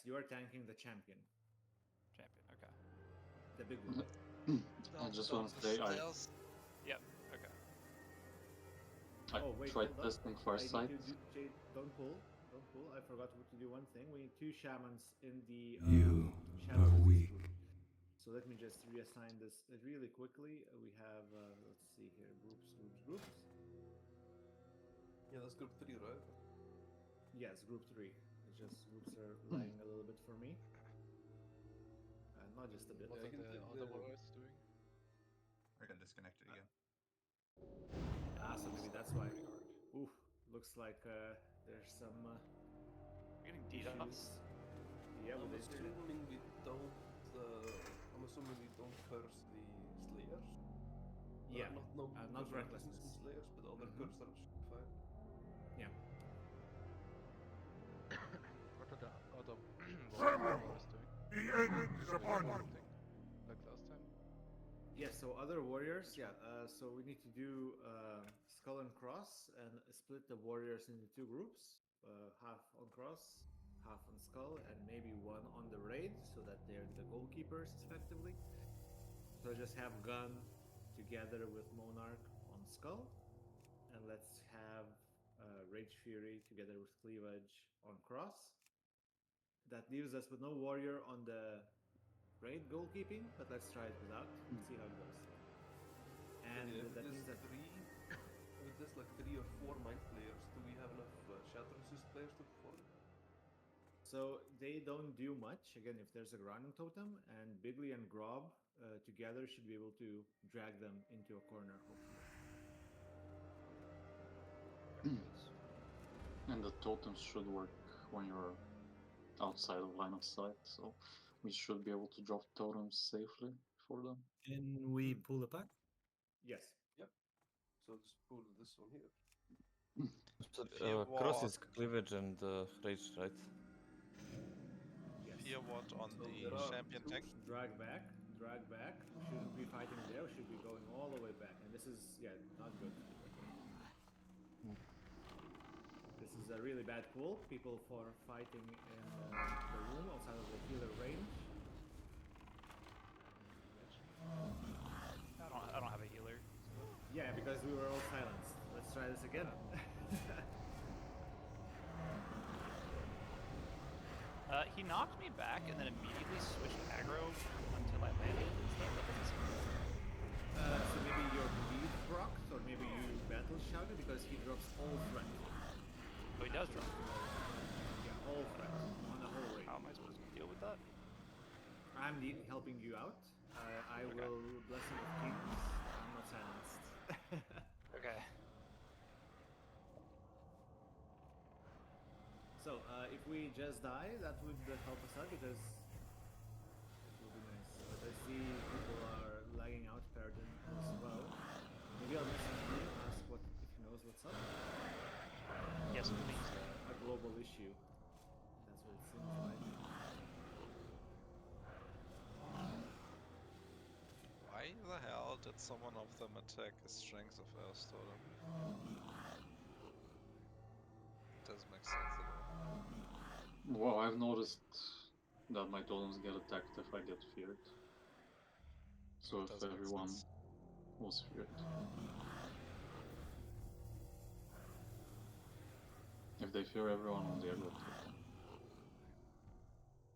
you are tanking the champion, Champion. Okay. the big one. I just want to say Yep. Okay. I Oh wait, tried hold up. testing first sight. Jade, don't pull. Don't pull. I forgot to do one thing. We need 2 shamans in the You shadow are resist weak. group. So let me just reassign this really quickly. We have, let's see here, groups. Yeah, that's group 3, right? Yes, group 3. It's just groups are lagging a little bit for me. Not just a bit. What Yeah, are I can the take other the- warriors doing? I got disconnected again. So maybe that's why. Oof, looks like there's some We're getting DDoS. issues. Yeah, I'm with the internet. assuming we don't. I'm assuming we don't curse the slayers. Yeah, not recklessness. and slayers, but other Mhm. curse should be fine. Yeah. What are the other warriors doing? The end is upon you. Something like last time? Yes, so other warriors, yeah. So we need to do skull and cross and split the warriors into 2 groups. Half on cross, half on skull, and maybe one on the raid, so that they're the goalkeepers effectively. So just have gun together with monarch on skull, and let's have rage fury together with cleavage on cross. That leaves us with no warrior on the raid goalkeeping, but let's try it without. See how it goes. And yeah, that means that with this like 3 or 4 mind players, do we have enough shatter resist players to perform? so they don't do much. Again, if there's a grounding totem, and Bigley and Grob together should be able to drag them into a corner, hopefully. And the totems should work when you're outside of line of sight, so we should be able to drop totems safely for them. Can we pull it back? Yes. So just pull this one here. Cross is cleavage and rage, right? Yes. Fear what on So the there are champion 2 tank? Drag back. Shouldn't be fighting there. Should be going all the way back. And this is, yeah, not good. This is a really bad pull. People for fighting in the room outside of the healer range. I don't have a healer. Yeah, because we were all silenced. Let's try this again. He knocked me back and then immediately switched aggro until I landed. That doesn't seem good. So maybe your bleed procs, or maybe you battle shouted because he drops all threat. Oh, he does drop. Yeah, all threat on the whole range. How am I supposed to deal with that? I'm helping you out. I will blessing of kings. I'm not silenced. Okay. So if we just die, that would help us out because it would be nice. But I see people are lagging out Paradin as well. Maybe I'll message him, ask what if he knows what's up. Yes, please. A global issue. That's what it seems like. Why the hell did someone of them attack a strength of Earth Totem? Doesn't make sense at all. Well, I've noticed that my totems get attacked if I get feared. So if Doesn't make everyone sense. was feared. If they fear everyone on the aggro totem.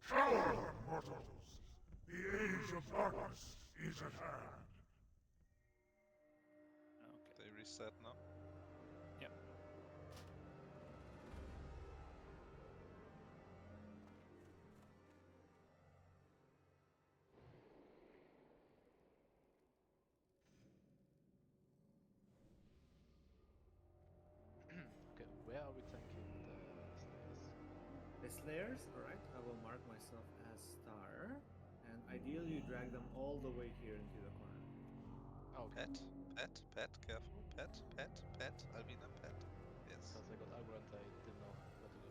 Shower, mortals! The age of darkness is at hand. Okay. They reset now? Yep. Okay, where are we tanking the slayers? The Slayers, alright, I will mark myself as star. And ideally you drag them all the way here into the corner. Oh, okay. Pet, careful. Pet, Alvina, pet. Yes. Because I got aggro and I didn't know where to go.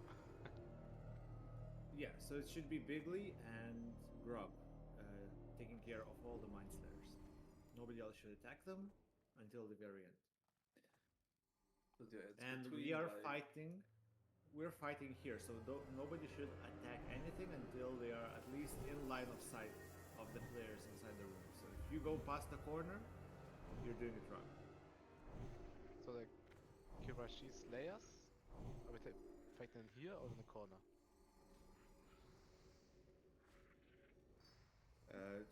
Yeah, so it should be Bigley and Grub taking care of all the Mind Slayers. Nobody else should attack them until the very end. But yeah, it's And between, we are like, fighting we're fighting here, so nobody should attack anything until they are at least in line of sight of the players inside the room. So if you go past the corner, you're doing it wrong. So the Kirashi Slayers, are we fighting here or in the corner?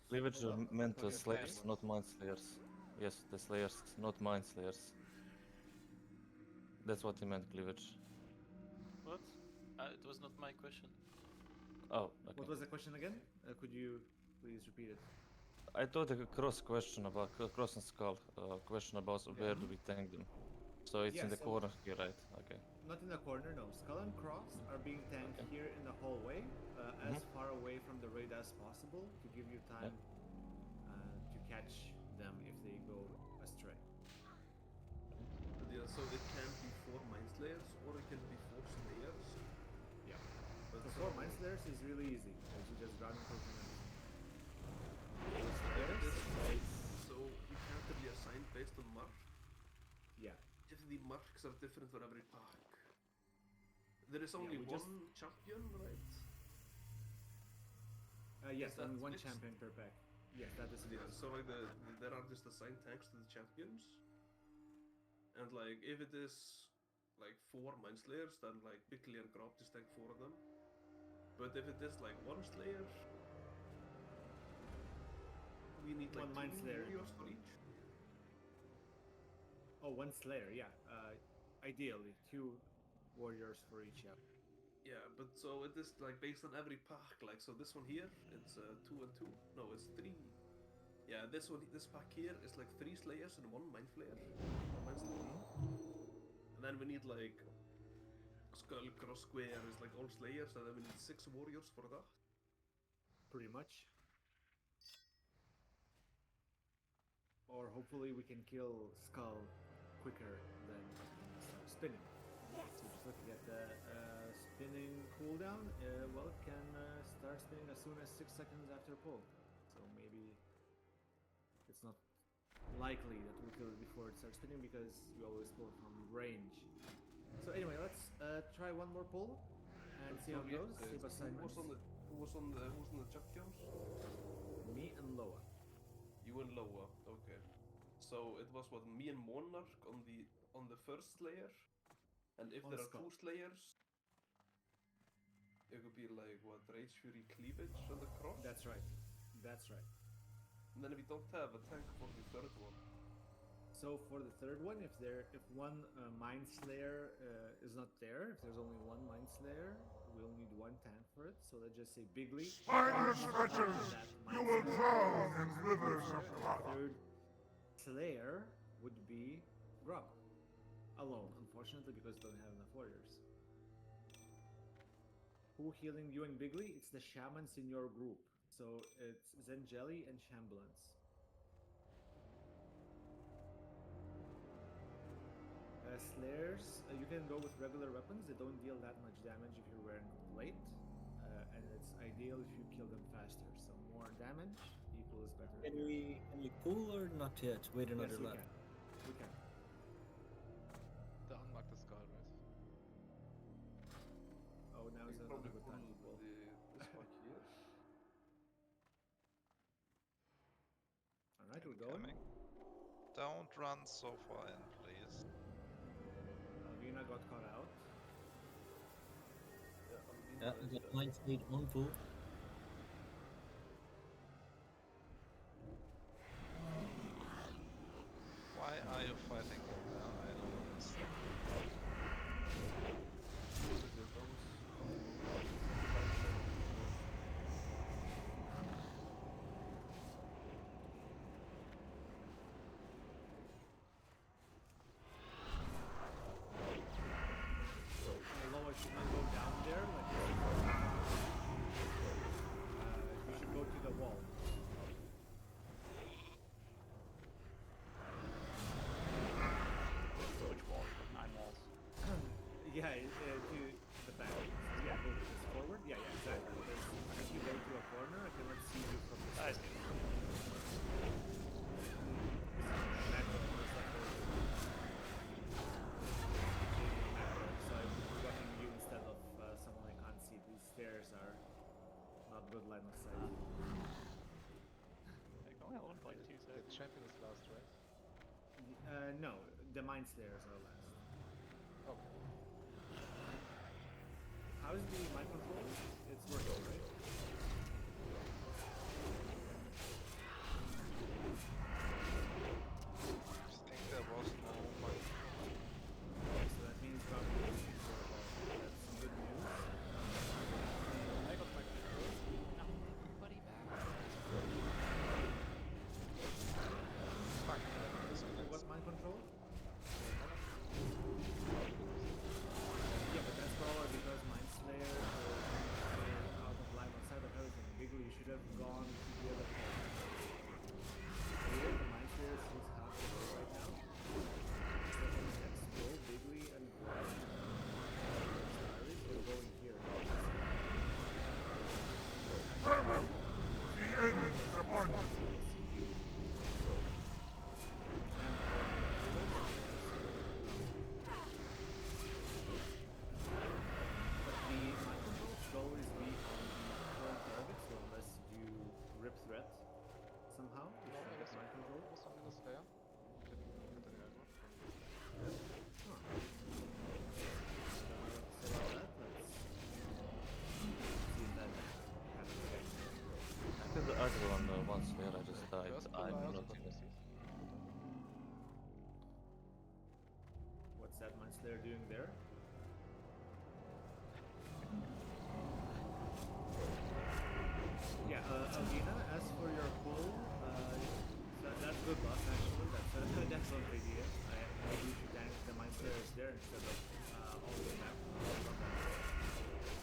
Cleavage Hold up. meant Okay. slayers, not mind slayers. Yes, the slayers, not mind slayers. That's what he meant, cleavage. What? It was not my question. Oh, okay. What was the question again? Could you please repeat it? I thought a cross question about cross and skull. Question about where do we tank them? So it's in Yeah, the so- corner here, right? Okay. Not in the corner, no. Skull and Cross are being tanked Okay. here in the hallway, as far away from the raid as possible to give you time to catch them if they go astray. Yeah, so it can be 4 Mind Slayers or it can be 4 Slayers. Yeah. But So 4 Mind Slayers is really easy, because you just run into them. So you can't really assign based on mark. Yeah. If the marks are different for every pack. There is only we one just- champion, right? Yes, that only one fixed? champion per pack. Yes, that is Yeah, fixed. so like there are just assigned tanks to the champions. And like if it is like 4 Mind Slayers, then like Bickley and Grob just tank 4 of them. But if it is like 1 Slayer, we need like One Mind 2 Slayer. warriors for each. Oh, one Slayer, yeah. Ideally, 2 warriors for each, yeah. Yeah, but so it is like based on every pack. Like so, this one here, it's 2 and 2. No, it's 3. Yeah, this pack here is like 3 Slayers and 1 Mind Flayer. Or Mind Slayer. And then we need like Skull Cross Square is like all Slayers, and then we need 6 warriors for that. Pretty much. Or hopefully we can kill Skull quicker than spinning. So just looking at the spinning cooldown, well, it can start spinning as soon as 6 seconds after pull. So maybe it's not likely that we'll kill it before it starts spinning because we always pull from range. So anyway, let's try one more pull and see how it goes. Save assignments. Who was on the champions? Me and Loa. You and Loa. Okay. So it was what, me and Monarch on the first Slayer, and if On there are Skull. 2 Slayers, it could be like what, Rage Fury Cleavage on the cross. That's right. That's right. And then we don't have a tank for the third one. So for the third one, if one Mind Slayer is not there, if there's only one Mind Slayer, we'll need 1 tank for it. So let's just say Bigly. Spineless wretches, you will drown in rivers of lava. Third Slayer would be Grub. Alone, unfortunately, because we don't have enough warriors. Who healing you and Bigly? It's the shamans in your group. So it's Zenjelly and Shambulance. Slayers, you can go with regular weapons. They don't deal that much damage if you're wearing plate. And it's ideal if you kill them faster. So more damage equals better. Can we pull or not yet? Wait another Yes, we lap. can. We can. The unmark the skull, right? Oh, now We is can another probably good pull time to pull. this pack here. Alright, we're going. Coming. Don't run so far in, please. Alvina got caught out. Yeah, I got mind state on pull. Why are you fighting? I don't understand. Loa should not go down there. Like, champion is last, right? No, the Mind Slayers are last. Okay. How's the mind control? It's working, right? I think there was no mind. So that means probably that's some good news. I got my control. Everybody back. Fuck, that disconnects. What mind control? Yeah, but that's probably because Mind Slayer is out of line outside of everything. Bigly, you should have gone to the other part. Here, the Mind Slayer is just half the way right now. So on the next roll, Bigly and Grab Iris will go in here. Farewell. The end is upon us. But the mind control should always be on the current target, so unless you rip threat somehow, you No, should I get was mind control. on the Slayer. Can get the aggro. Huh. Don't know what to say about that. Let's see if that happens again. I did the aggro on the one sphere, I just died. First I pull, I do also not got even. disease. What's that Mind Slayer doing there? Yeah, Algina, as for your pull, that's good luck actually. That's an excellent idea. Maybe you should tank the Mind Slayers there instead of all the way back. I love that.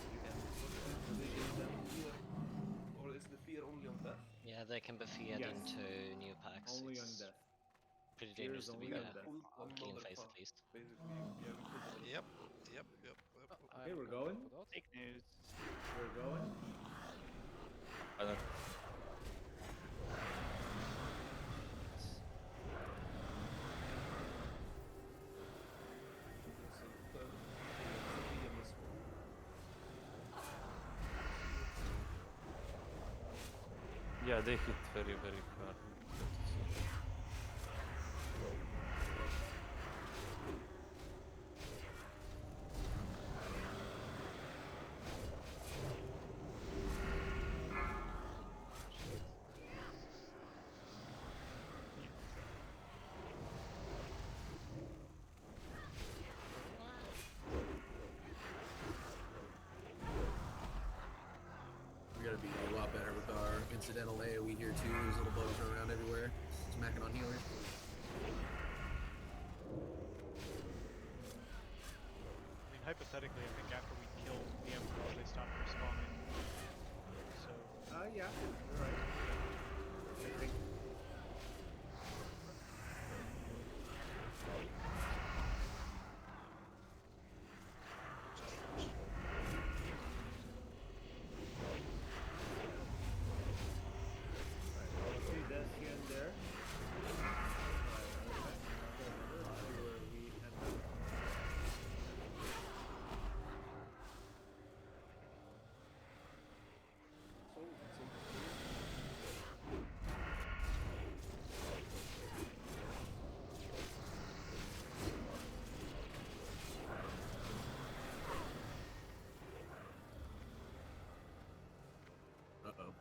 You can position them. Or is the fear only on death? Yeah, they can be feared Yes. into new packs. Only on It's death. pretty Fear dangerous is to be only on a death. Pull clean another face at path, least. basically. Yeah, we pulled another Yep, path. yep. Okay, we're going. Put out. Fake news. We're going. I don't. So, fear this one. Yeah, they hit very, very hard. We gotta be a lot better with our incidental AoE here too. There's little bugs running around everywhere, smacking on healers. I mean, hypothetically, I think after we kill the Emperors, they stop respawning. So, Yeah, you're right. I think. Right, a few deaths here and there. See where we end up. Uh-oh.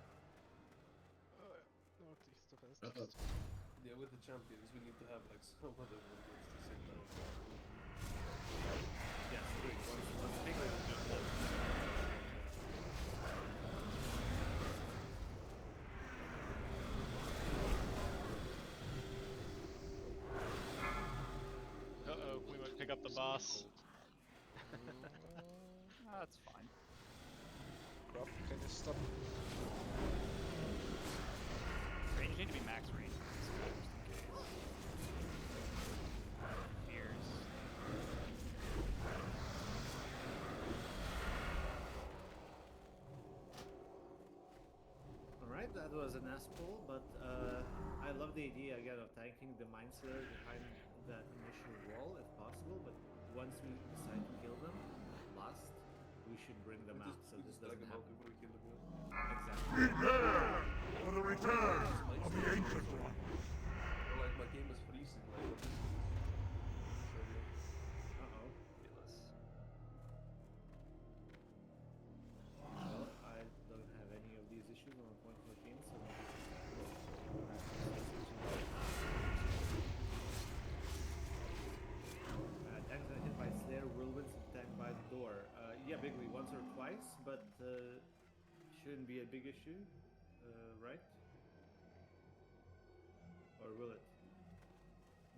Northeast of us. Uh-oh. Yeah, with the champions, we need to have like some other ones to sit down. Yes, agreed. Once Bigly was doing that. uh-oh, we might pick up the boss. That's fine. Crop, can you stop? Range need to be max range. Just in case. Fears. Alright, that was an ass pull, but I love the idea again of tanking the Mind Slayer behind that initial wall if possible, but once we decide to kill them last, we should bring them out so We this just drag doesn't them out happen. before we kill them. Exactly. Prepare for the return of the Ancient One. game is freezing. Like, what is it? Uh-oh. Well, I don't have any of these issues on 1.14, so tanks that hit by Slayer, whirlwinds, and tank by the door. Yeah, bigly, once or twice, but shouldn't be a big issue, right? Or will it?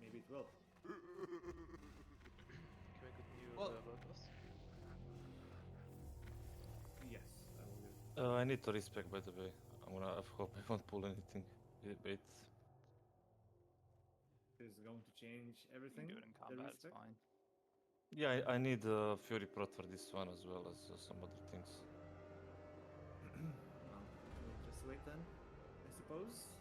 Maybe it will. Can we continue about us? Yes, I will do it. I need to respec, by the way. I hope I won't pull anything. Wait. Is going to change You everything. can do it in the combat, it's respec? fine. Yeah, I need Fury Prot for this one as well as some other things. Well, we'll just wait then, I suppose.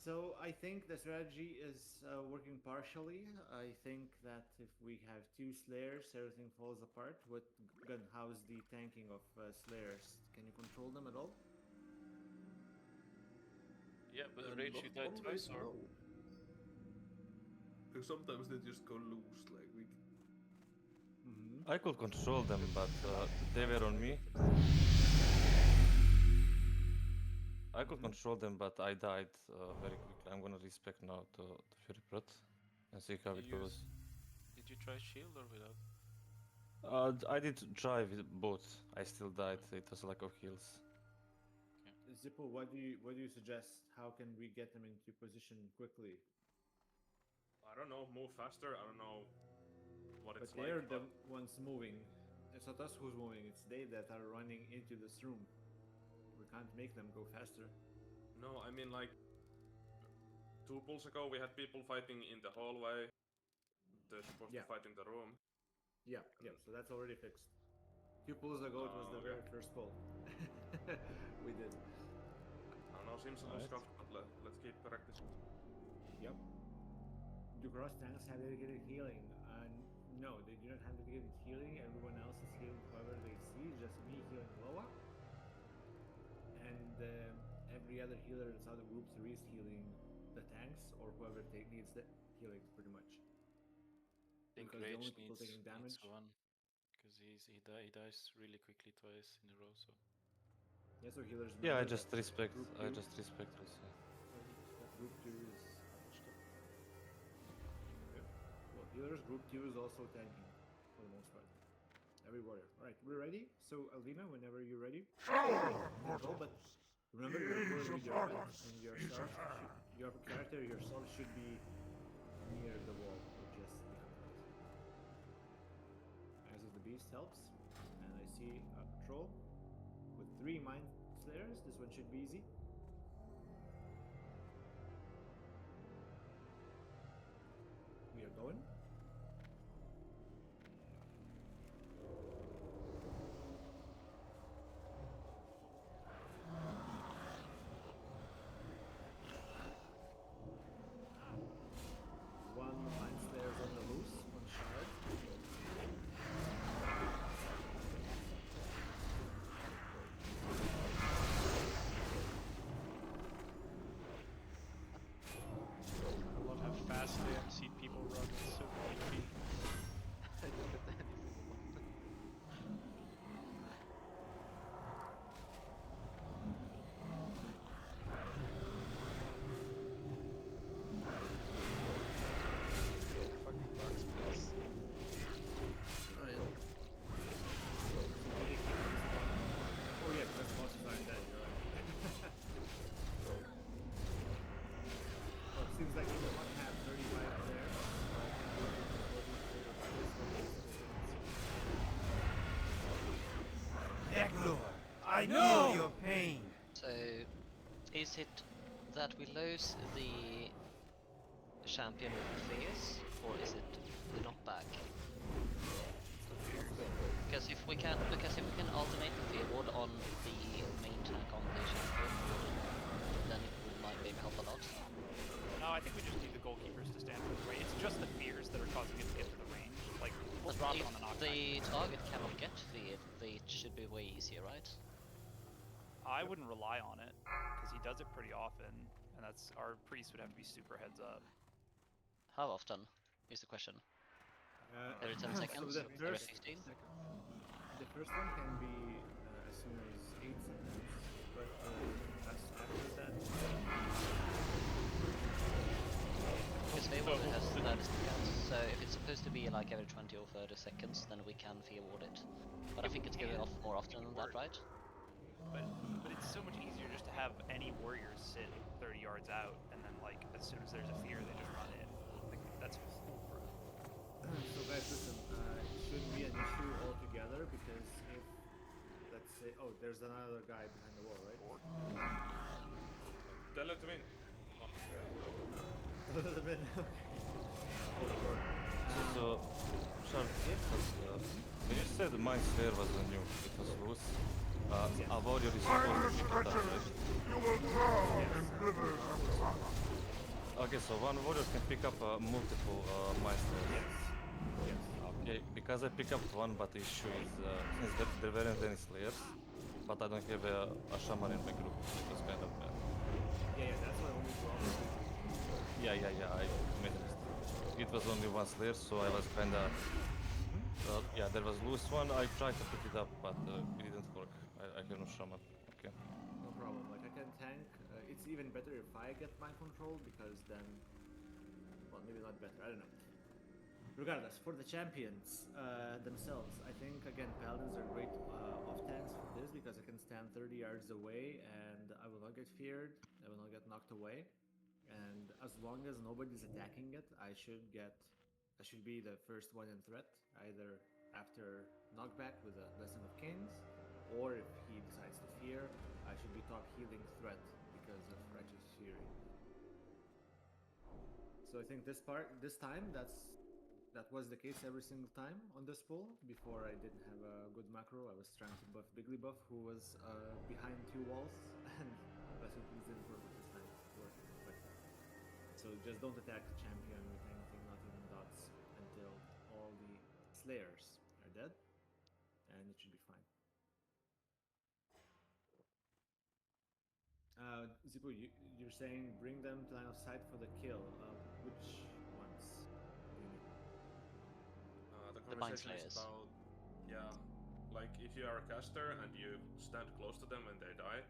So I think the strategy is working partially. I think that if we have 2 Slayers, everything falls apart. What gun? How's the tanking of Slayers? Can you control them at all? Yeah, but Rage, you died twice, or? Because sometimes they just go loose. Like we. I could control them, but they were on me. I could control them, but I died very quickly. I'm gonna respec now to Fury Prot and see how it goes. Did you try shield or without? I did try with both. I still died. It was a lack of heals. Zippo, what do you suggest? How can we get them into position quickly? I don't know, move faster. I don't know what But it's they're like. the ones moving. It's not us who's moving. It's they that are running into this room. We can't make them go faster. No, I mean like 2 pulls ago we had people fighting in the hallway. They're supposed to fight in the room. Yeah, so that's already fixed. 2 pulls ago, it was the very first pull. We did. I don't know, seems a little scuffed, but let's keep practicing. Yep. Do cross tanks have dedicated healing? No, they do not have dedicated healing. Everyone else is healing whoever they see. Just me healing Loa. And every other healer in other group 3 is healing the tanks or whoever needs the healing, pretty much. I think Because the only Rage people taking damage. needs one. Because he dies really quickly twice in a row, so. Yeah, so healers. Yeah, I remember just that respect. group I two- just respect also. That group 2 is. Well, healers group 2 is also tanking for the most part. Every warrior. Alright, we're ready. So Alvina, whenever you're ready. Go, but remember your word with your pet and your self your character yourself should be near the wall or just behind it. As of the beast helps. And I see a patrol with 3 mind slayers. This one should be easy. We are going. One mind slayer's on the loose, 1 shard. I love how fast the MC people run. It's so creepy. I didn't get any single one. Fucking bugs, please. Trying. Oh yeah, because bosses aren't dead, you're right. Well, it seems like you don't have 35 there. Eklor, I know your pain. So, is it that we lose the champion with the fears, or is it the knockback? Because if we can alternate the fear ward on the main tank on the champion, then it might maybe help a lot. No, I think we just need the goalkeepers to stand for the way. It's just the fears that are causing it to get to the range. Like, we'll drop it If on the knockback. the target cannot get feared, it should be way easier, right? I wouldn't rely on it because he does it pretty often, and that's our priest would have to be super heads up. How often is the question? Every 10 seconds? So the Every first, 15? the first one can be as soon as 8 seconds, but after that, Because Feywild has 30 seconds, so if it's supposed to be like every 20 or 30 seconds, then we can Fear Ward it. But I think it's given off more often than that, right? But it's so much easier just to have any warriors sit 30 yards out, and then like as soon as there's a fear, they just run in. Like that's foolproof. so guys, listen, it shouldn't be an issue altogether because if, let's say, oh, there's another guy behind the wall, right? Tell it to me. A little bit. Oh, sure. So, Charles, when you said my sphere was a new, it was loose, a warrior is supposed to pick it up, right? You will drown in rivers of lava. Okay, so one warrior can pick up multiple mind spheres. Yes. Okay, because I pick up one, but the issue is, since there weren't any slayers, but I don't have a shaman in my group, it was kind of bad. Yeah, that's my only problem. Yeah, I made a mistake. It was only one slayer, so I was kinda... yeah, there was loose one, I tried to pick it up, but it didn't work. I have no shaman. Okay. No problem. Like I can tank. It's even better if I get mind control because then, well, maybe not better. I don't know. Regardless, for the champions themselves, I think again paladins are great off tanks for this because I can stand 30 yards away and I will not get feared. I will not get knocked away. And as long as nobody's attacking it, I should be the first one in threat, either after knockback with a Blessing of Kings, or if he decides to fear, I should be top healing threat because of Righteous Fury. So I think this time, that was the case every single time on this pull. Before I didn't have a good macro, I was trying to buff Bigly Buff, who was behind 2 walls, and Blessing of Kings didn't work this time. So just don't attack the champion with anything, not even dots, until all the slayers are dead, and it should be fine. Zippo, you're saying bring them to line of sight for the kill. Which ones do you mean? The conversation is about, yeah, like if you are a caster and you stand close to them when they die,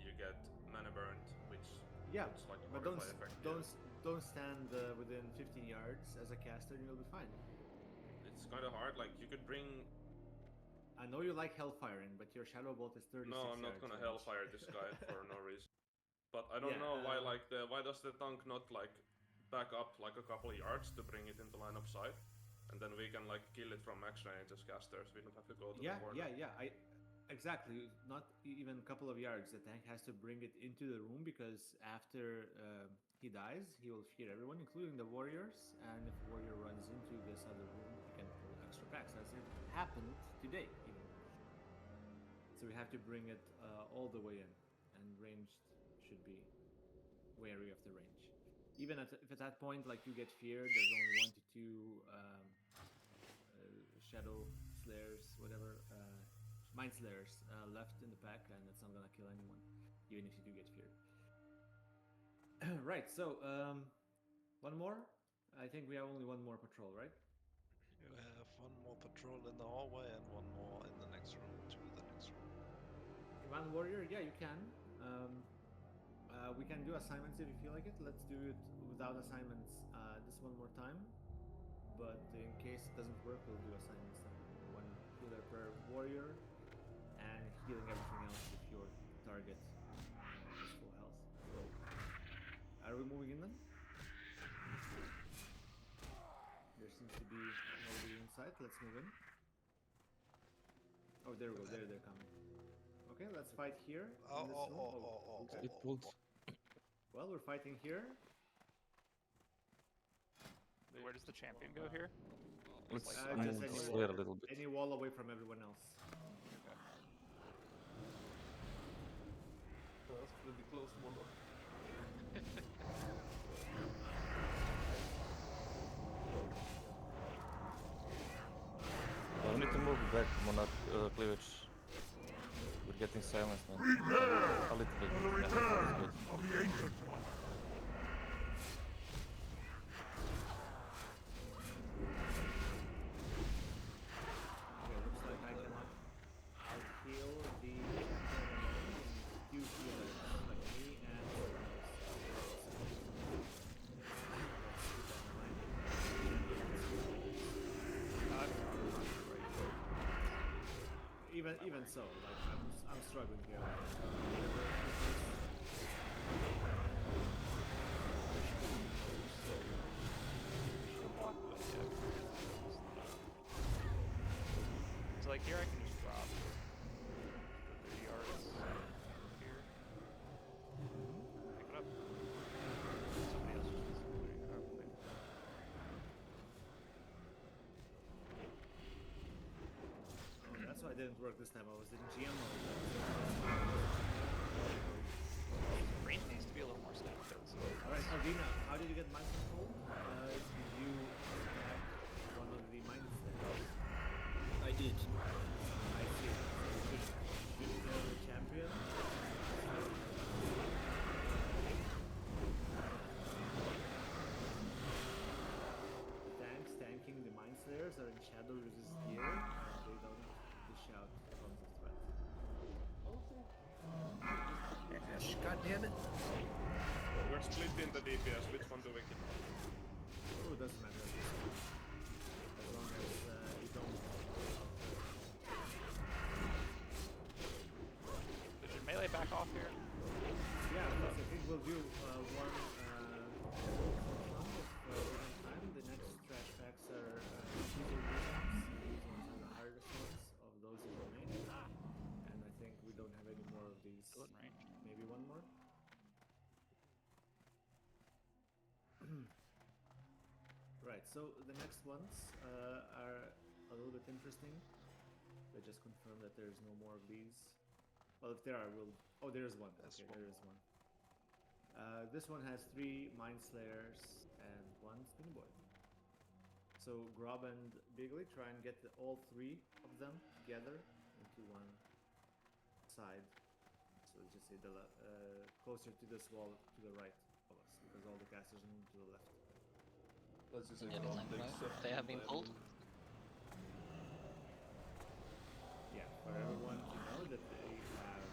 you get mana burnt, which puts like a but mortify effect. don't stand within 15 yards as a caster and you'll be fine. It's kind of hard, like you could bring... I know you like hellfiring, but your shadow bolt is 36 No, I'm not gonna hellfire this guy for no reason. But I don't know why why does the tank not like back up like a couple of yards to bring it into line of sight? And then we can like kill it from max range as casters, we don't have to go to the corner. Exactly, not even a couple of yards. The tank has to bring it into the room because after he dies, he will fear everyone, including the warriors. And if a warrior runs into this other room, he can pull extra packs, as it happened today, even. So we have to bring it all the way in, and ranged should be wary of the range. Even if at that point, like you get feared, there's only 1 to 2 shadow slayers, whatever. Mind Slayers left in the pack, and it's not gonna kill anyone, even if you do get feared. Right, so one more. I think we have only one more patrol, right? You have one more patrol in the hallway and one more in the next room to the next room. One warrior, yeah, you can. We can do assignments if you feel like it. Let's do it without assignments this one more time. But in case it doesn't work, we'll do assignments then. One healer per warrior, and healing everything else if your target is full health. So, are we moving in then? There seems to be nobody inside. Let's move in. Oh, there we go. They're coming. Okay, let's fight here. In this room. It pulled. Well, we're fighting here. Where does the champion go here? Let's Just move the slayer a little bit. any wall away from everyone else. That's pretty close, Mono. I need to move back Monarch cleavage we're getting silenced, man. Prepare A little bit. for the Yeah, return that's good. of the Ancient One. Okay, looks like I cannot out-heal the champion alone. We need 2 healers, like me and someone else. Let's keep that in mind. Even so, like I'm struggling here. So like here I can just drop for 30 yards here. Pick it up. Somebody else just needs to pick it up. Oh, that's why it didn't work this time. I was in GM mode. Range needs to be a little more snapped out. So. Alright, Aldina, how did you get mind control? Did you attack one of the mind stairs? I did. I see. So you should kill the champion. Tanks tanking the mind slayers are in shadow resist gear and they don't dish out tons of threat. God damn it. We're split in the DPS. Which one do we kill? Oh, it doesn't matter. As long as you don't. Should melee back off here? Yeah, because I think we'll do one time. The next trash packs are easier ones. These ones are the hardest ones of those that remain. And I think we don't have any more of these. Still in range. Maybe one more. Right, so the next ones are a little bit interesting. They just confirm that there's no more of these. Well, if there are, we'll... Oh, there is one. Okay, there is one. This one has 3 Mind Slayers and 1 Spinny Boy. So Grob and Bigley try and get all 3 of them together into one side. So just say closer to this wall to the right of us, because all the casters move to the left. Let's just say Yeah, Grob they takes up They have been pulled. Yeah, for everyone to know that they have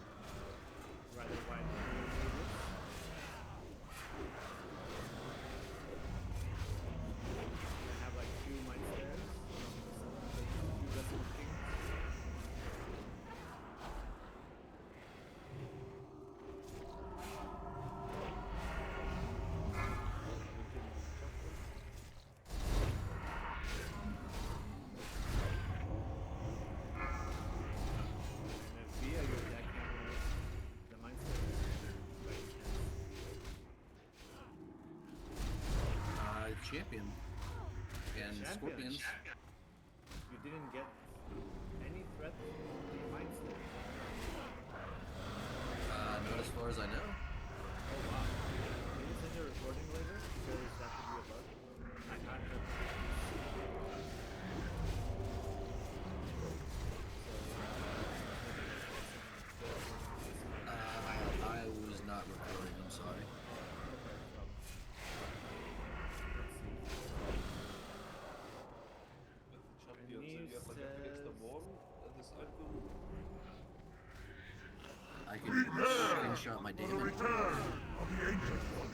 rather wide radius. They have like 2 mind stairs from 2 Resident Kings. Champion. And Champion. Scorpions. You didn't get any threat from the Mind Slayer. Not as far as I know. Oh wow. Can you send your recording later? Because that could be a bug. I can't have I was not recording, I'm sorry. I can screenshot my For the damage. return of the Ancient One.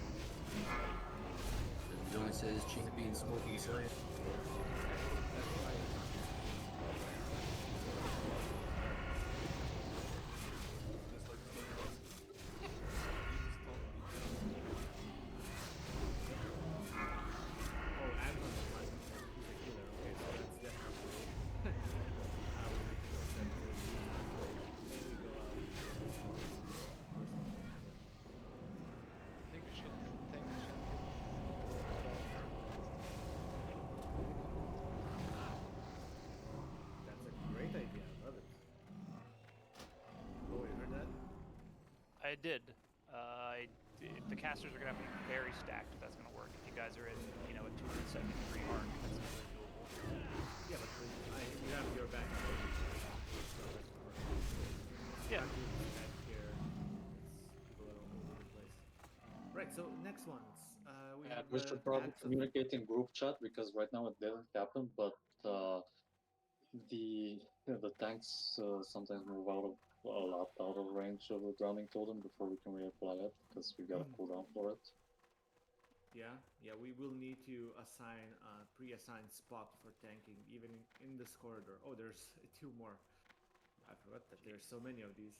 It only says champion smoking slayer. I did. The casters are gonna have to be very stacked if that's gonna work. If you guys are in, you know, a 2-second free arc, that's not really doable. Yeah, but you have your back. Yeah. Back here. It's a little all over the place. Right. So next ones. We have We the should probably packs of communicate in group chat because right now it didn't happen, but the tanks sometimes move a lot out of range of the grounding totem before we can reapply it because we got a cooldown for it. Yeah, we will need to assign a pre-assigned spot for tanking, even in this corridor. Oh, there's 2 more. I forgot that there's so many of these.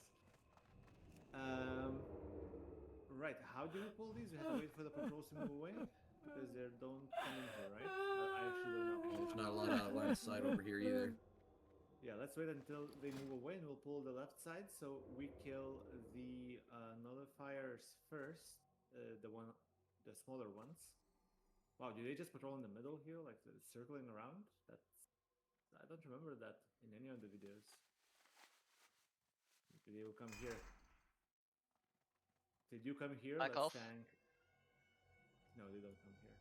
Right, how do we pull these? We have to wait for the patrols to move away? Because they don't come in here, right? I actually don't know. There's not a lot of line of sight over here either. Yeah, let's wait until they move away and we'll pull the left side. So we kill the nullifiers first, the smaller ones. Wow, do they just patrol in the middle here, like circling around? I don't remember that in any of the videos. Maybe they will come here. They do come here. Back off. Tank. No, they don't come here.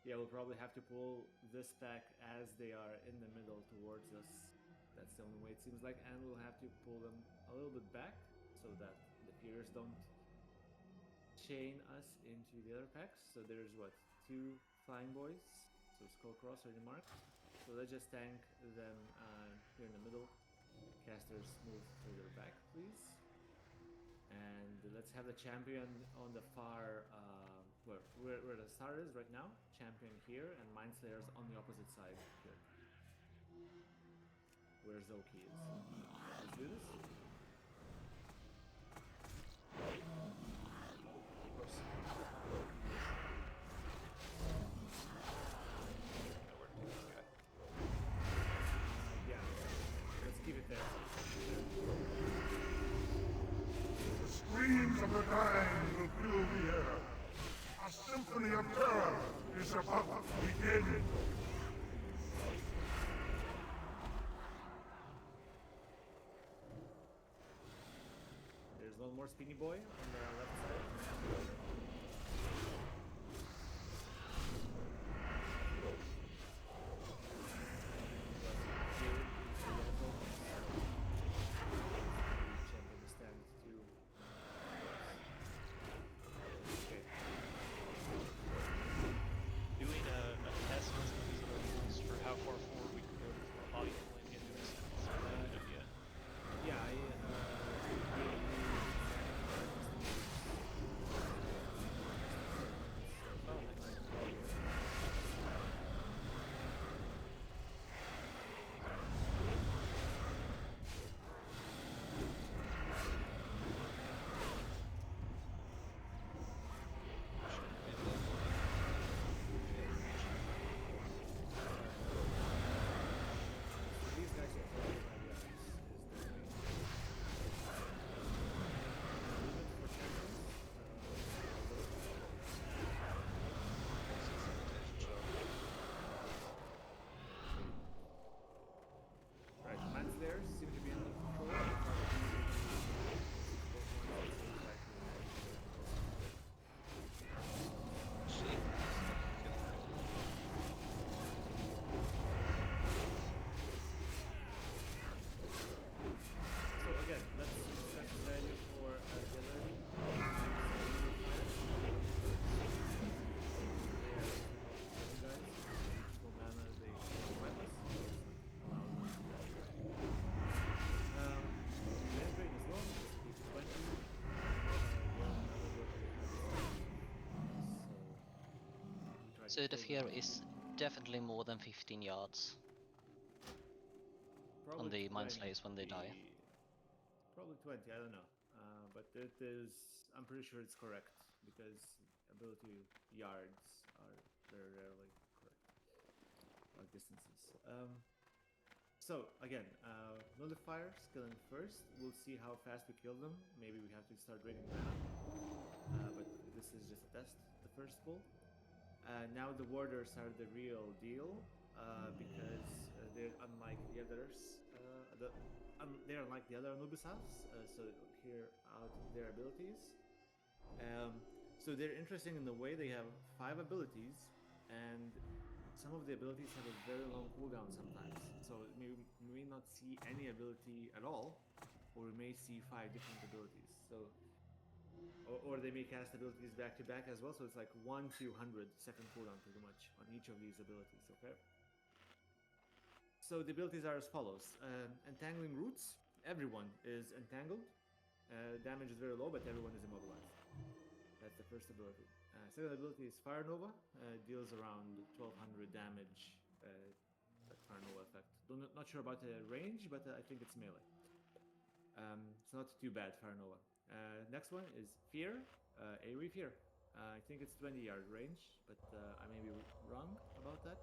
Yeah, we'll probably have to pull this pack as they are in the middle towards us. That's the only way it seems like, and we'll have to pull them a little bit back so that the fears don't chain us into the other packs. So there's what, 2 flying boys. So skull cross already marked. So let's just tank them here in the middle. Casters move further back, please. And let's have the champion on the far, where the star is right now. Champion here, and Mind Slayers on the opposite side here. Where Zoki is. Let's do this. Yeah, let's keep it there. The screams of the dying will fill the air. A symphony of terror is about to begin. There's one more spinny boy on the left side. Doing a test with some of these other rules for how far forward we can go before a body pulling into a good idea. Yeah, these guys are probably is right, man's there seem to be under control. So again, let's set the value for Dylan. So the fear is definitely more than 15 yards on the Mind Slayers when they die. Probably 20, I don't know. But it is, I'm pretty sure it's correct because ability yards are very rarely correct. Or distances. So again, nullifiers killing first. We'll see how fast we kill them. Maybe we have to start rating mana. But this is just a test, the first pull. Now the warders are the real deal because they're unlike the others. They're unlike the other Anubisas, so hear out their abilities. So they're interesting in the way they have 5 abilities, and some of the abilities have a very long cooldown sometimes. So we may not see any ability at all, or we may see 5 different abilities. So, or they may cast abilities back to back as well. So it's like 1 to 100 second cooldown pretty much on each of these abilities. Okay. So the abilities are as follows: entangling roots. Everyone is entangled. Damage is very low, but everyone is immobilized. That's the first ability. Second ability is Fire Nova. Deals around 1200 damage. Like Fire Nova effect. Not sure about the range, but I think it's melee. It's not too bad, Fire Nova. Next one is Fear. AoE Fear. I think it's 20-yard range, but I may be wrong about that.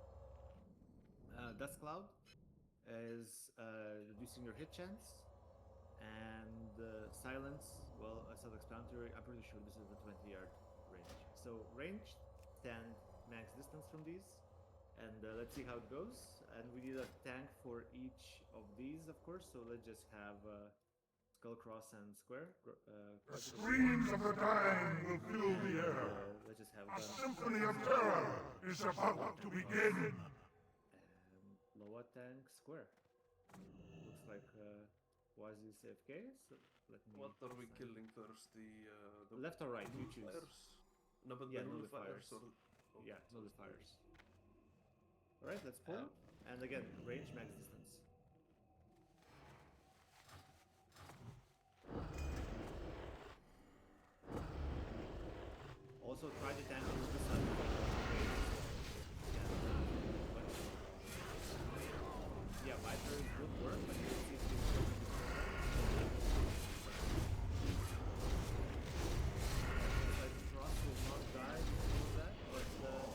Dust Cloud is reducing your hit chance. And Silence, well, self-explanatory. I'm pretty sure this is the 20-yard range. So range, stand, max distance from these. And let's see how it goes. And we need a tank for each of these, of course. So let's just have Skull, Cross, and Square. The screams of the dying will fill the air. Let's just have A symphony of terror is about to begin. And Loa tank Square. Looks like Wazi's AFK. So let me. What are we killing first? The left or right? You choose. Nullifiers? No, but Yeah, the nullifiers. Or... Yeah, nullifiers. All right, let's pull. And again, range, max distance. Also, try to tank over the sun. Yeah, Viper is good work, but you see if like Cross will not die before that, but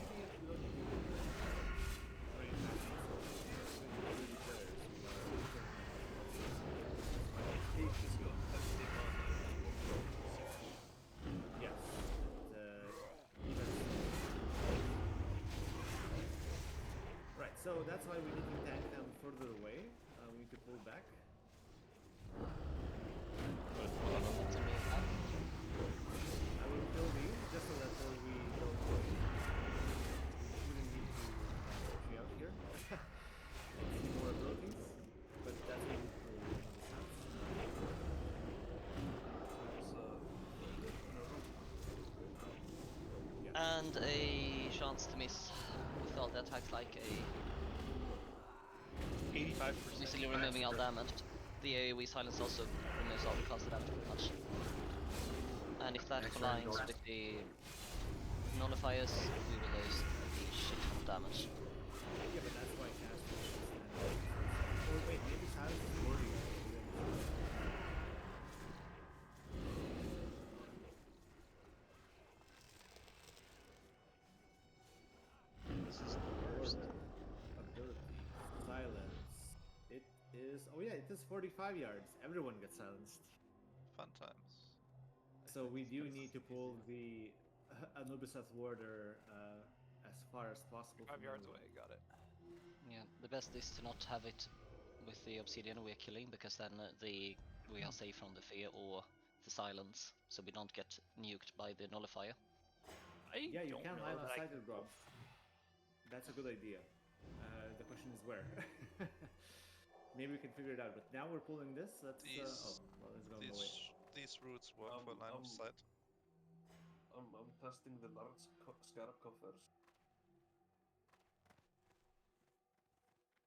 maybe if you don't need to do very fast, yes. Right, so that's why we need to tank them further away. We need to pull back. I will kill these just so that we don't even need to tree out here. See more abilities, but that's what we pull in the south. And a chance to miss with all the attacks, like a 85%. easily removing all damage. The AoE silence also removes all the cost damage pretty much. And if that aligns with the nullifiers, we will lose a shit ton of damage. Yeah, but that's why cast or wait, maybe silence is 40. This is the worst. Ability. Silence. It is. Oh yeah, it is 45 yards. Everyone gets silenced. Fun times. So we do need to pull the Anubis Warder as far as possible. 5 yards away, got it. Yeah, the best is to not have it with the obsidian we're killing, because then we are safe from the fear or the silence, so we don't get nuked by the nullifier. Yeah, you can line of sight with Grob. That's a good idea. The question is where. Maybe we can figure it out. But now we're pulling this. Let's. Let's go away. These routes work for line of sight. I'm testing the large scarab coffers.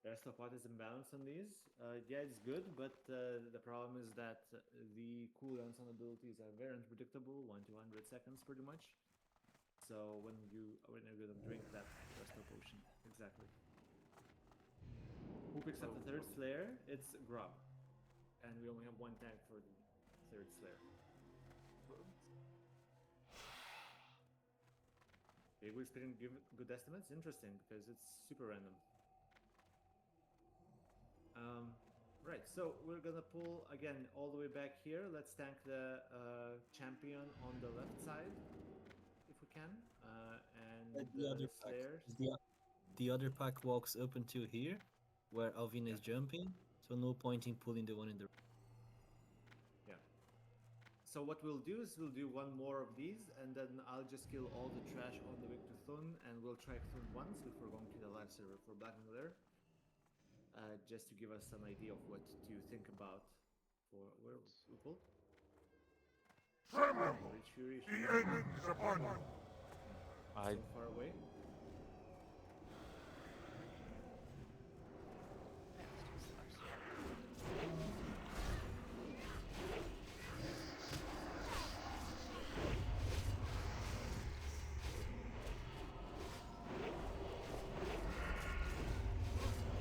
Rest of what is imbalanced on these? Yeah, it's good, but the problem is that the cooldowns on abilities are very unpredictable, 1 to 100 seconds pretty much. So when you're gonna drink that resto potion, exactly. Who picks up the third Slayer? It's Grub, and we only have one tank for the third Slayer. Bigwig's didn't give good estimates. Interesting, because it's super random. Right, so we're gonna pull again all the way back here. Let's tank the champion on the left side, if we can, and the other Slayers. The other pack walks up until here, where Alvin is jumping, so no point in pulling the one in the. Yeah. So what we'll do is we'll do one more of these, and then I'll just kill all the trash on the way to Thun, and we'll track Thun once before going to the live server for Black and Glare. Just to give us some idea of what to think about for where we pulled. Tremble! Reach Fury. The end is upon you. I So far away.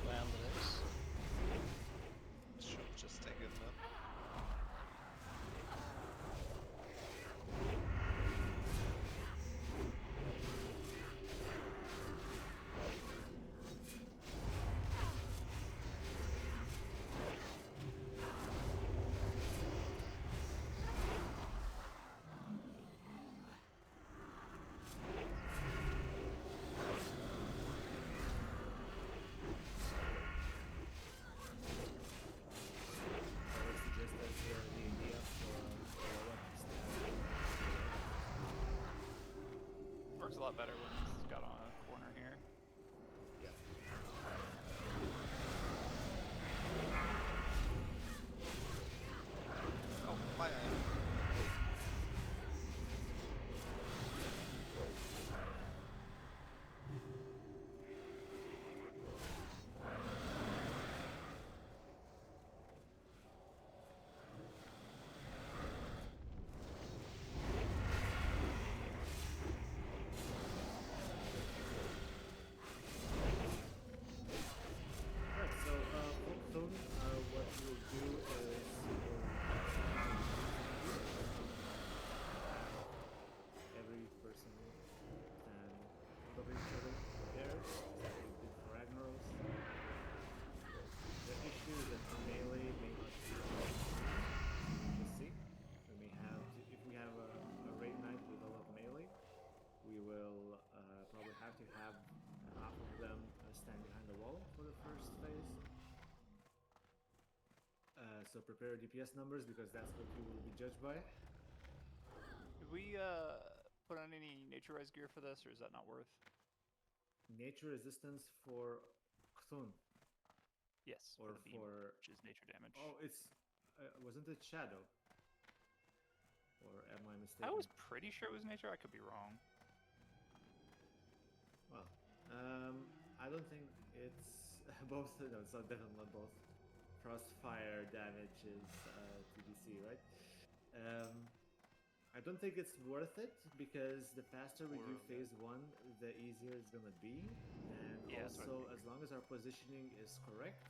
Land it is. Should just take it then. I would suggest that the idea for Works a lot better when it's got on a corner here. Yeah. Oh, my eye. Right, so Folkestone, what we'll do is every person can cover each other with theirs, like we did for Ragnaros. The issue is that melee may not be to see. We may have to, if we have a raid knight with a lot of melee, we will probably have to have half of them stand behind the wall for the first phase. So prepare DPS numbers because that's what you will be judged by. Did we put on any nature res gear for this, or is that not worth? Nature resistance for Cthulhu. Yes, Or for the beam, for which is nature damage. oh, it's wasn't it Shadow? Or am I mistaken? I was pretty sure it was nature. I could be wrong. Well, I don't think it's both. No, it's not, definitely not both. Frostfire damage is TBC, right? I don't think it's worth it because the faster we do phase 1, the easier it's gonna be, and Yeah, that's what I also as long as our positioning is correct,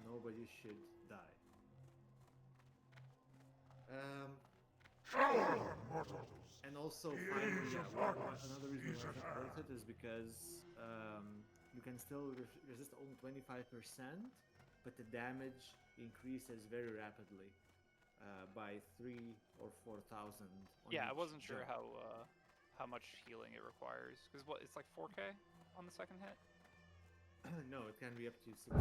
nobody should die. And also, finally, yeah, another reason why it's not worth it is because you can still resist only 25%, but the damage increases very rapidly by 3 or 4,000. Yeah, I wasn't sure how much healing it requires because what it's like 4K on the second hit. No, it can be up to 16.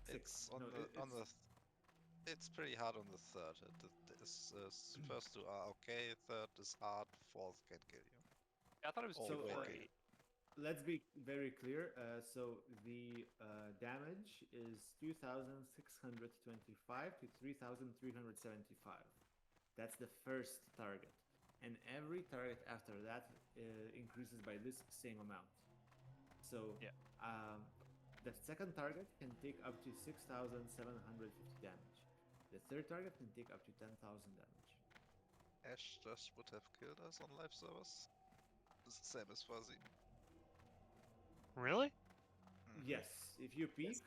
It's on No, the it's pretty hard on the third hit. This first two are okay, third is hard, fourth can kill you. I thought it was Or so. will kill you. Let's be very clear. So the damage is 2,625 to 3,375. That's the first target. And every target after that increases by this same amount. So yeah. The second target can take up to 6,750 damage. The third target can take up to 10,000 damage. Ash just would have killed us on live servers. It's the same as Fuzzy. Really? Yes, if you peek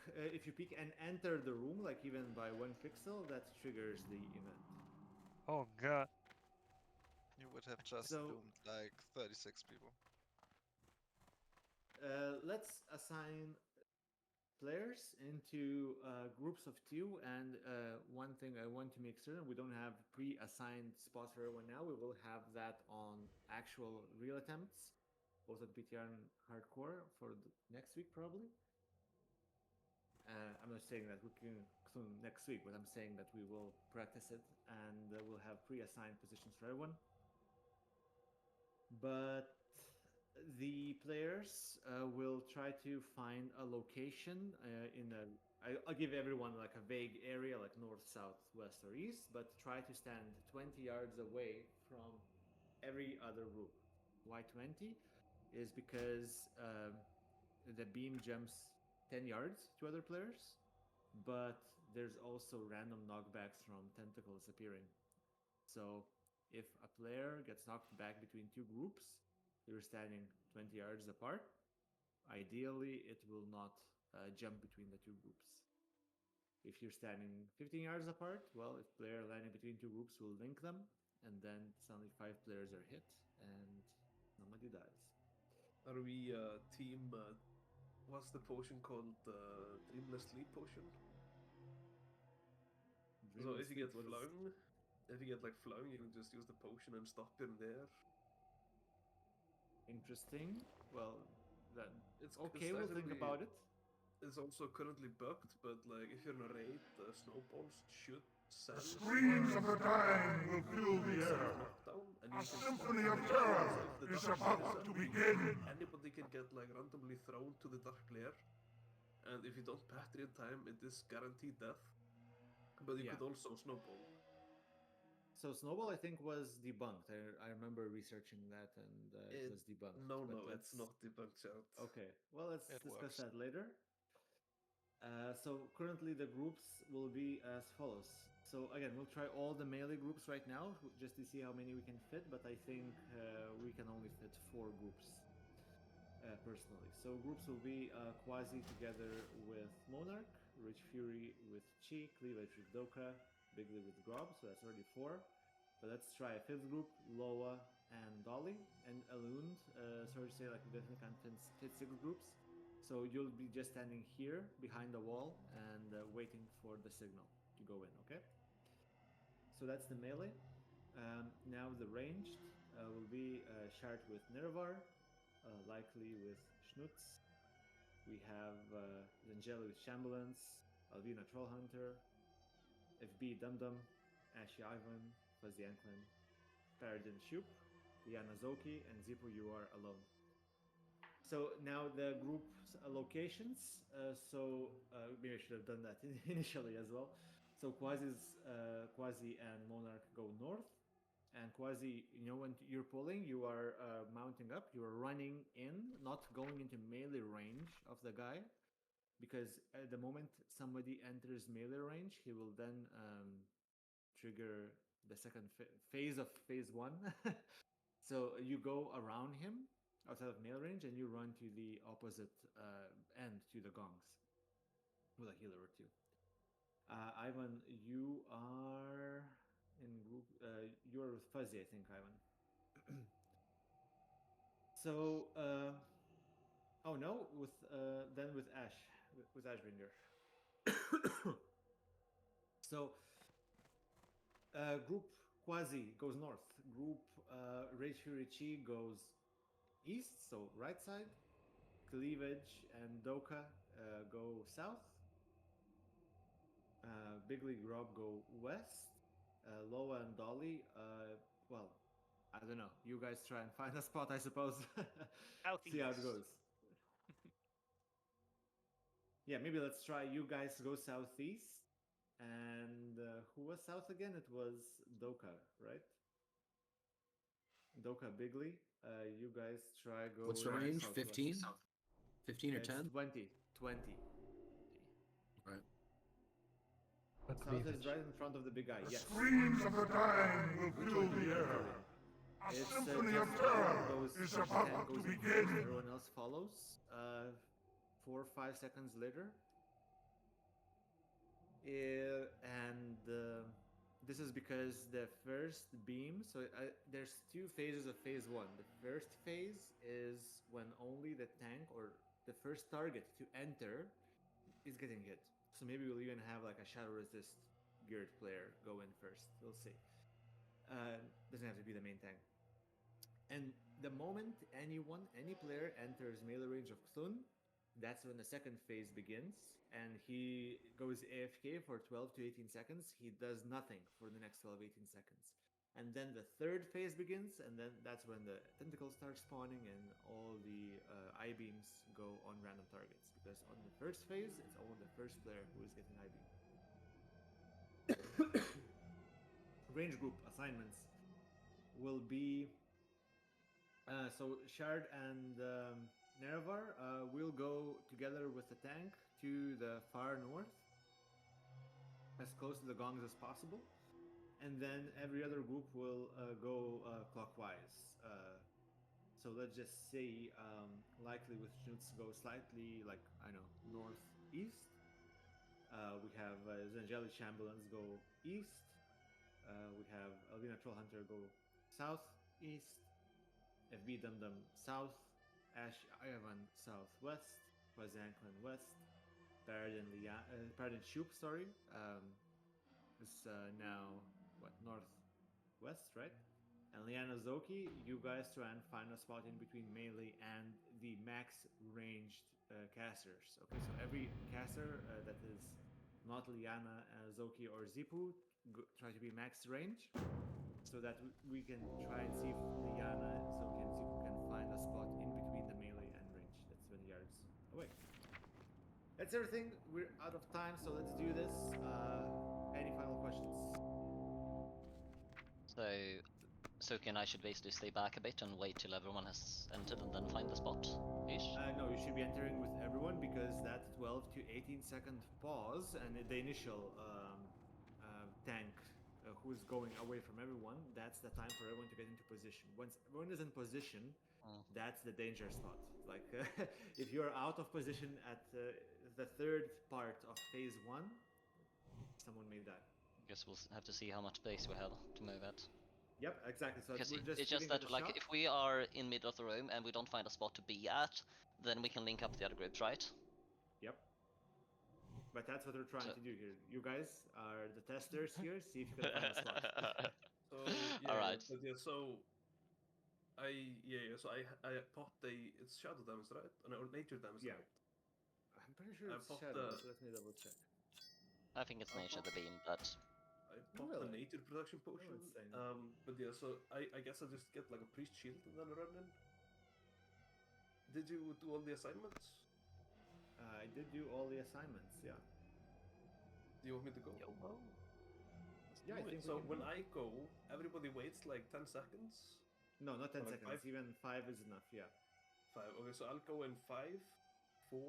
and enter the room, like even by 1 pixel, that triggers the event. Oh god. You would have just doomed like 36 people. Let's assign players into groups of 2, and one thing I want to make certain, we don't have pre-assigned spots for everyone now. We will have that on actual real attempts, both at PTR and hardcore for next week probably. I'm not saying that we can next week, but I'm saying that we will practice it and we'll have pre-assigned positions for everyone. But the players will try to find a location in a I'll give everyone like a vague area, like north, south, west, or east, but try to stand 20 yards away from every other group. Why 20? Is because the beam jumps 10 yards to other players, but there's also random knockbacks from tentacles appearing. So if a player gets knocked back between two groups, you're standing 20 yards apart. Ideally, it will not jump between the two groups. If you're standing 15 yards apart, well, if player landing between two groups will link them, and then suddenly 5 players are hit, and nobody dies. Are we team? What's the potion called? Dreamless Sleep potion. So if you get flung, if you get like flung, you can just use the potion and stop him there. Interesting. Well, that it's okay. We'll think about it. It's also currently bugged, but like if you're in a raid, the snowballs should send. The screams of the dying will fill the air. A symphony of terror is about to begin. Anybody can get like randomly thrown to the dark lair, and if you don't battery in time, it is guaranteed death. But you could also snowball. So snowball, I think, was debunked. I remember researching that, and it was debunked. No, it's not debunked yet. Okay, well, let's discuss that later. So currently the groups will be as follows. So again, we'll try all the melee groups right now, just to see how many we can fit, but I think we can only fit 4 groups, personally. So groups will be Quasi together with Monarch, Rich Fury with Chi, Cleavage with Doka, Bigly with Grob, so that's already 4. But let's try a 5th group, Loa and Dolly, and Elund, sorry to say, like, we definitely can't fit 6 groups. So you'll be just standing here behind the wall and waiting for the signal to go in, okay? So that's the melee. Now the ranged will be Shart with Nervar, likely with Schnutz. We have Zangeli with Shambulance, Alvina Trollhunter, FB Dum-Dum, Ashy Ivan, Fuzzy Anklin, Paradin Shoop, Liana Zoki, and Zippo, you are alone. So now the group locations. Maybe I should have done that initially as well. So Quasi and Monarch go north, and Quasi, when you're pulling, you are mounting up. You are running in, not going into melee range of the guy, because at the moment somebody enters melee range, he will then trigger the second phase of phase 1. So you go around him outside of melee range, and you run to the opposite end, to the gongs, with a healer or 2. Ivan, you are in group. You are with Fuzzy, I think, Ivan. So, oh no, with Ash, with Ashbringer. So, group Quasi goes north. Group Rage Fury Chi goes east, so right side. Cleavage and Doka go south. Bigly Grob go west. Loa and Dolly, well, I don't know. You guys try and find a spot, I suppose. See how it goes. Yeah, maybe let's try. You guys go southeast. And who was south again? It was Doka, right? Doka, Bigly. You guys try go. What's the range? 15? 15 or 10? 20. 20. Right. South is right in front of the big guy. The Yes. screams of the dying will fill the air. A symphony of terror is about to begin. Everyone else follows. 4 or 5 seconds later. And this is because the first beam, so there's 2 phases of phase 1. The first phase is when only the tank or the first target to enter is getting hit. So maybe we'll even have like a shadow resist geared player go in first. We'll see. Doesn't have to be the main tank. And the moment any player enters melee range of Cthulhu, that's when the second phase begins, and he goes AFK for 12 to 18 seconds. He does nothing for the next 12, 18 seconds. And then the third phase begins, and then that's when the tentacles start spawning and all the I-beams go on random targets. Because on the first phase, it's only the first player who is getting I-beam. Range group assignments will be so Shard and Nerevar will go together with the tank to the far north, as close to the gongs as possible, and then every other group will go clockwise. So let's just say likely with Junts go slightly like I know northeast. We have Zangeli Chamberlains go east. We have Elvina Trollhunter go southeast. FB Dum south. Ash Ivan southwest. Quazanklan west. Paradin Shoop, sorry, is now what, northwest, right? And Liana Zoki, you guys try and find a spot in between melee and the max ranged casters. Okay, so every caster that is not Liana, Zoki, or Zipu, try to be max range, so that we can try and see if Liana, Zoki, and Zipu can find a spot in between the melee and range. That's 20 yards away. That's everything. We're out of time, so let's do this. Any final questions? So, Soki and I should basically stay back a bit and wait till everyone has entered and then find the spot ish? No, you should be entering with everyone because that 12 to 18 second pause and the initial tank who's going away from everyone, that's the time for everyone to get into position. Once everyone is in position, that's the danger spot. Like if you're out of position at the third part of phase 1, someone may die. Guess we'll have to see how much space we have to move at. Yep, exactly. So because we're just it's just that like shot. if we are in middle of the room and we don't find a spot to be at, then we can link up the other groups, right? Yep. But that's what we're trying to do here. You guys are the testers here. See if you can find a spot. So yeah, all right. But yeah, so So I popped it's shadow damage, right? Or nature damage, yeah. right? I'm pretty sure it's shadow. So let me double check. I think it's nature the beam, but I popped the nature protection potion. But yeah, so I guess I just get like a priest shield and then run in. Did you do all the assignments? I did do all the assignments. Yeah. Do you want me to go? Yeah, I think so. When I go, everybody waits like 10 seconds. No, not 10 like seconds. 5? Even 5 is enough. Yeah. 5. Okay, so I'll go in 5, 4,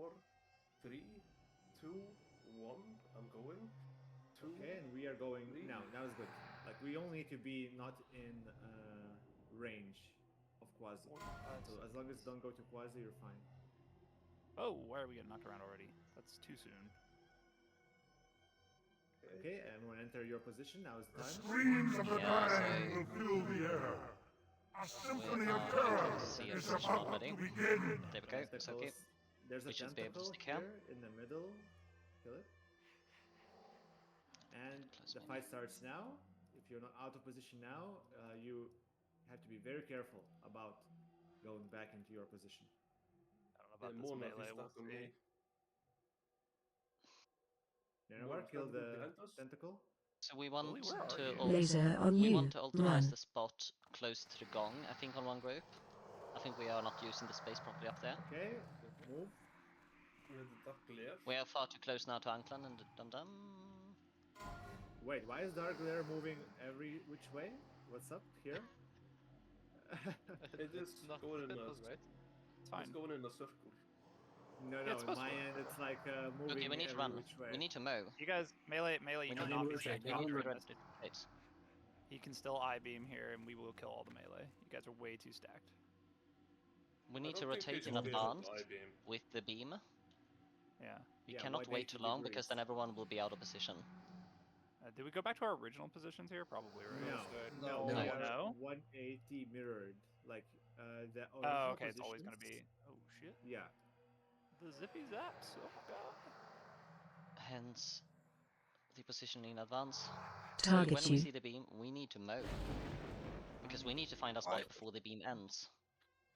3, 2, 1. I'm going. 2. Okay, and we are going 3. now. That was good. Like we only need to be not in range of Quasi. So as long as you don't go to Quasi, you're fine. Oh, why are we getting knocked around already? That's too soon. Okay, everyone enter your position. Now is the time. Screams of the dying will fill the air. A symphony of terror is about to begin. There we go. It's okay. There's a tentacle here in the middle. Kill it. And the fight starts now. If you're not out of position now, you have to be very careful about going back into your position. I don't know about this melee. We'll see. Nerevar, kill the tentacle. So we want to Laser on we you. want to optimize Run. the spot close to the gong. I think on one group. I think we are not using the space properly up there. Okay, move. We are far too close now to Anklan and Dum. Wait, why is Dark Glare moving every which way? What's up here? It is going in a right? It's fine. It's going in a circle. No, on my end it's like moving. Okay, we need to run. Which way. We need to mow. You guys, melee, you cannot be safe. It's He can still I-beam here, and we will kill all the melee. You guys are way too stacked. We need to rotate in advance with the beam. Yeah. You cannot wait too long because then everyone will be out of position. Did we go back to our original positions here? Probably, right? No. No. 180 mirrored, like the original Oh, okay. It's always gonna be. Oh shit. Yeah. The zippy zaps. Oh god. Hence, the position in advance. Target when you. we see the beam, we need to mow. Because we need to find a spot before the beam ends.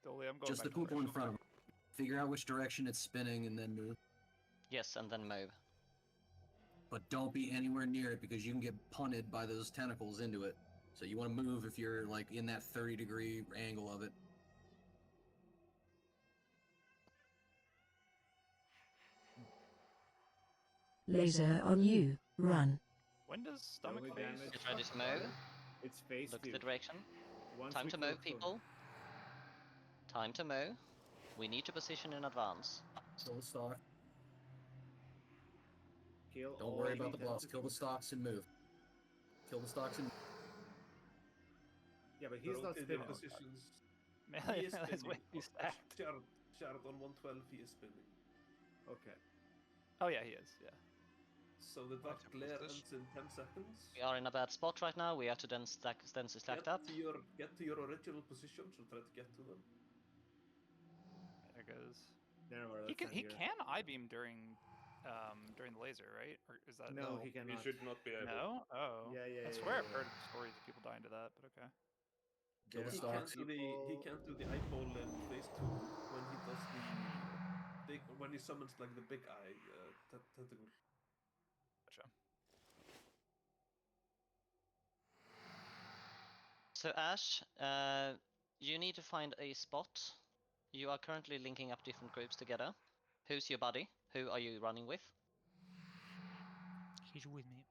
Dolly, I'm going Just the people in front of him. Figure out which direction it's spinning and then move. Yes, and then move. But don't be anywhere near it because you can get punted by those tentacles into it. So you want to move if you're like in that 30-degree angle of it. Laser on you. Run. When does stomach only phase? damage- Get ready to move. It's phase Look 2. the direction. Once Time we to kill move, Thun. people. Time to move. We need to position in advance. Kill the stock. Kill Don't all worry about the the boss. Kill the stocks and move. Kill the stocks and Yeah, but he's not Rotate your spinning. positions. Man, He is that's way spinning. too stacked. Shard on 112, he is spinning. Okay. Oh yeah, he is. Yeah. So the dark glare ends in 10 seconds. We are in a bad spot right now. We have to then stack stacked up. Get to your original positions and try to get to them. There goes. There we are. He can that's not here. can I-beam during the laser, right? Or is that No, he He cannot. should not be able. No? Oh. Yeah, yeah, I yeah, swear yeah, I've heard stories of people dying to that, but okay. Kill the He stocks. can't do the eyeball in phase 2 when he does when he summons like the big eye tentacle. Gotcha. So Ash, you need to find a spot. You are currently linking up different groups together. Who's your buddy? Who are you running with? He's with me.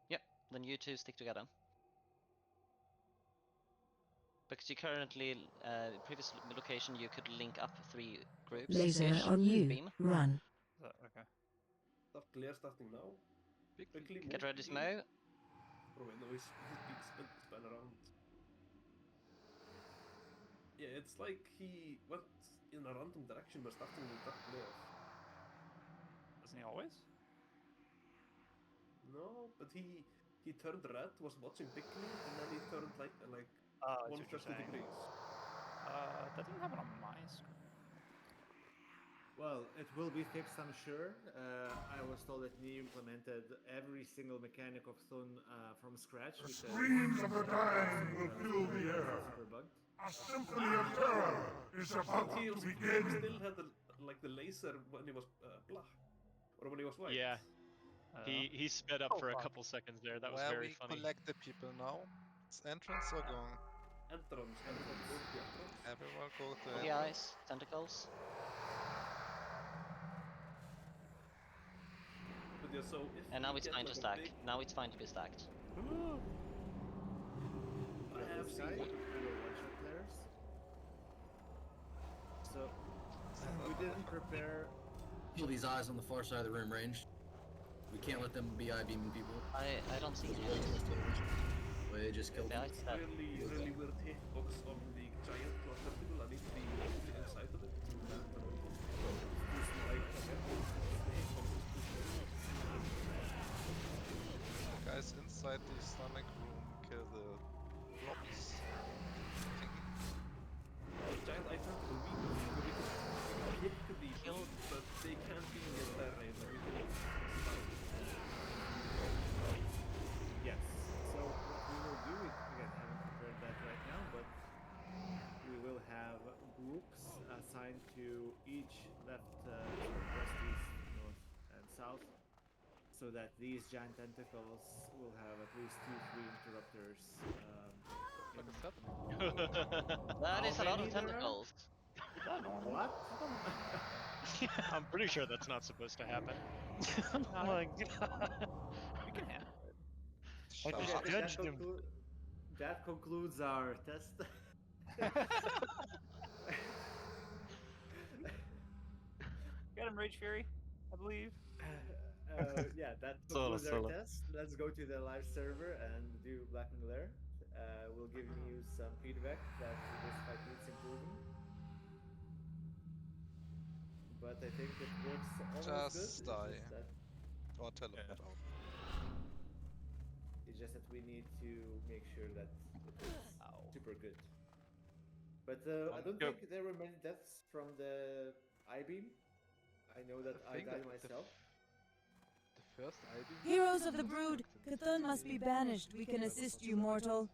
Yep, then you two stick together. Because you currently, previous location, you could link up 3 groups. Laser ish, on you. beam. Run. Okay. Dark glare starting now. Quickly move. Get ready to please. move. Oh wait, no, he's being spun around. Yeah, it's like he went in a random direction by starting with dark glare. Doesn't he always? No, but he turned red, was watching Bigly, and then he turned like I see what you're 150 saying. degrees. That doesn't happen on my screen. Well, it will be fixed, I'm sure. I was told that Neo implemented every single mechanic of Thun from scratch. The because screams of the dying will fill the it's air. super bugged. A symphony of terror is about But he to still begin. had the laser when he was black, or when he was white. Yeah. He sped up for a couple seconds there. That was Where very we funny. collect the people now? It's entrance or going? Entrance. Go to the entrance. Everyone go to The entrance. eyes, tentacles. But yeah, so if And now we it's get, fine like, to a stack. big- Now it's fine to be stacked. I have This seen guy, what we were one-shot players. So we didn't prepare. kill these eyes on the far side of the room range. We can't let them be eye beaming people. I don't see Because it. well, they just killed Yeah, them. it's that. really weird hitbox on the giant claw tentacle. I need to be inside of it. Guys inside the stomach room, kill the blobs. The giant eye tentacle, we can hit the people, but they can't be in their range. We can Yes. So what we will do, again, I haven't prepared that right now, but we will have groups assigned to each left, west, east, north, and south, so that these giant tentacles will have at least 2-3 interrupters. Like a That is a How lot many of there are? tentacles. What? I'm pretty sure that's not supposed to happen. Oh my god. We can handle it. I Okay, just I think judged him. that concludes our test. Got him, Rage Fury, I believe. Yeah, that Solo, concludes our solo. test. Let's go to the live server and do Black and Glare. We'll give you some feedback that this fight needs improving. But I think it works almost good. Just die. Or teleport out. It's just that we need to make sure that it is super good. But I don't Go. think there were many deaths from the I-beam. I know that I thing died that myself. The first ID. Heroes of the Brood, Cthulhu must be banished. We can assist you, mortal.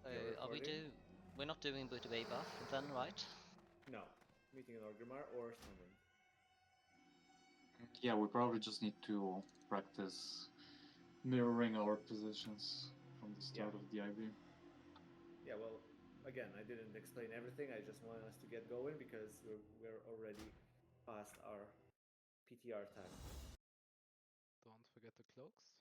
Are we recording? we're not doing booty bay buff then, right? No, meeting an Orgrimmar or Stormwind. Yeah, we probably just need to practice mirroring our positions. from the start of the IV. Yeah, well, again, I didn't explain everything. I just wanted us to get going because we're already past our PTR time. Don't forget the cloaks.